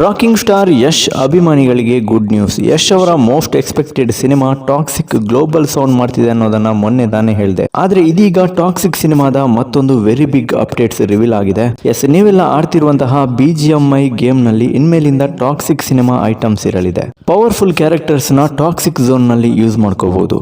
Rocking star Yash ಅಭಿಮಾನಿಗಳಿಗೆ good news. Yash ಅವರ most expected cinema Toxic global sound ಮಾಡ್ತಿದೆ ಅನ್ನೋದನ್ನ ಮೊನ್ನೆ ತಾನೇ ಹೇಳಿದೆ. ಆದ್ರೆ ಇದೀಗ ಟಾಕ್ಸಿಕ್ ಸಿನಿಮಾದ ಮತ್ತೊಂದು ವೆರಿ ಬಿಗ್ ಅಪ್ಡೇಟ್ಸ್ ರಿವೀಲ್ ಆಗಿದೆ. ಎಸ್, ನೀವೆಲ್ಲ ಆಡ್ತಿರುವಂತಹ BGMI ಗೇಮ್ ನಲ್ಲಿ ಇನ್ಮೇಲಿಂದ ಟಾಕ್ಸಿಕ್ ಸಿನಿಮಾ ಐಟಮ್ಸ್ ಇರಲಿದೆ. ಪವರ್ಫುಲ್ ಕ್ಯಾರೆಕ್ಟರ್ಸ್ ನ ಟಾಕ್ಸಿಕ್ ಝೋನ್ ನಲ್ಲಿ ಯೂಸ್ ಮಾಡ್ಕೋಬಹುದು.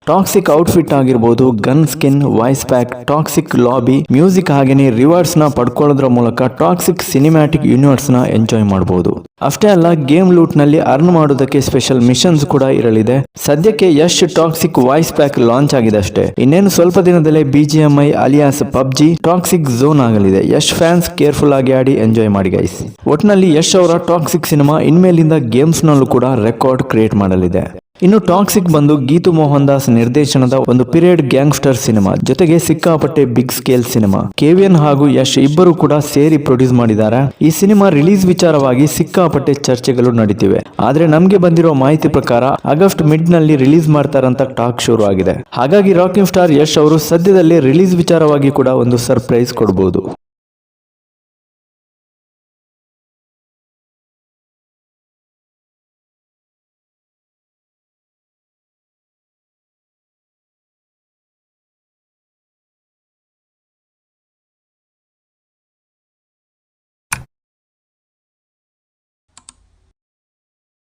ಟಾಕ್ಸಿಕ್ ಔಟ್ಫಿಟ್ ಆಗಿರ್ಬೋದು, gun skin, voice pack, toxic lobby, music ಹಾಗೇನೆ ರಿವಾರ್ಡ್ಸ್ ನ ಪಡ್ಕೊಳ್ಳೋದ್ರ ಮೂಲಕ ಟಾಕ್ಸಿಕ್ ಸಿನಿಮ್ಯಾಟಿಕ್ ಯೂನಿವರ್ಸ್ ನ ಎಂಜಾಯ್ ಮಾಡಬಹುದು. ಅಷ್ಟೇ ಅಲ್ಲ, ಗೇಮ್ ಲೂಟ್ ನಲ್ಲಿ ಅರ್ನ್ ಮಾಡೋದಕ್ಕೆ ಸ್ಪೆಷಲ್ ಮಿಷನ್ಸ್ ಕೂಡ ಇರಲಿದೆ. ಸದ್ಯಕ್ಕೆ Yash toxic voice pack launch ಆಗಿದೆ ಅಷ್ಟೇ. ಇನ್ನೇನು ಸ್ವಲ್ಪ ದಿನದಲ್ಲೇ BGMI alias PUBG toxic zone ಆಗಲಿದೆ. ಯಶ್ ಫ್ಯಾನ್ಸ್ ಕೇರ್ಫುಲ್ ಆಗಿ ಆಡಿ ಎಂಜಾಯ್ ಮಾಡಿ ಗೈಸ್. ಒಟ್ನಲ್ಲಿ ಯಶ್ ಅವರ ಟಾಕ್ಸಿಕ್ ಸಿನಿಮಾ ಇನ್ಮೇಲಿಂದ ಗೇಮ್ಸ್ ನಲ್ಲೂ ಕೂಡ ರೆಕಾರ್ಡ್ ಕ್ರಿಯೇಟ್ ಮಾಡಲಿದೆ. ಇನ್ನು ಟಾಕ್ಸಿಕ್ ಬಂದು ಗೀತು ಮೋಹನ್ ದಾಸ್ ನಿರ್ದೇಶನದ ಒಂದು ಪೀರಿಯಡ್ ಗ್ಯಾಂಗ್ಸ್ಟರ್ ಸಿನಿಮಾ, ಜೊತೆಗೆ ಸಿಕ್ಕಾಪಟ್ಟೆ ಬಿಗ್ ಸ್ಕೇಲ್ ಸಿನಿಮಾ. KVN ಹಾಗೂ ಯಶ್ ಇಬ್ಬರು ಕೂಡ ಸೇರಿ ಪ್ರೊಡ್ಯೂಸ್ ಮಾಡಿದ್ದಾರೆ. ಈ ಸಿನಿಮಾ ರಿಲೀಸ್ ವಿಚಾರವಾಗಿ ಸಿಕ್ಕಾಪಟ್ಟೆ ಚರ್ಚೆಗಳು ನಡೀತಿವೆ. ಆದ್ರೆ ನಮ್ಗೆ ಬಂದಿರೋ ಮಾಹಿತಿ ಪ್ರಕಾರ ಆಗಸ್ಟ್ ಮಿಡ್ ನಲ್ಲಿ ರಿಲೀಸ್ ಮಾಡ್ತಾರಂತ ಟಾಕ್ ಶುರು ಆಗಿದೆ. ಹಾಗಾಗಿ ರಾಕಿಂಗ್ ಸ್ಟಾರ್ ಯಶ್ ಅವರು ಸದ್ಯದಲ್ಲೇ ರಿಲೀಸ್ ವಿಚಾರವಾಗಿ ಕೂಡ ಒಂದು ಸರ್ಪ್ರೈಸ್ ಕೊಡಬಹುದು.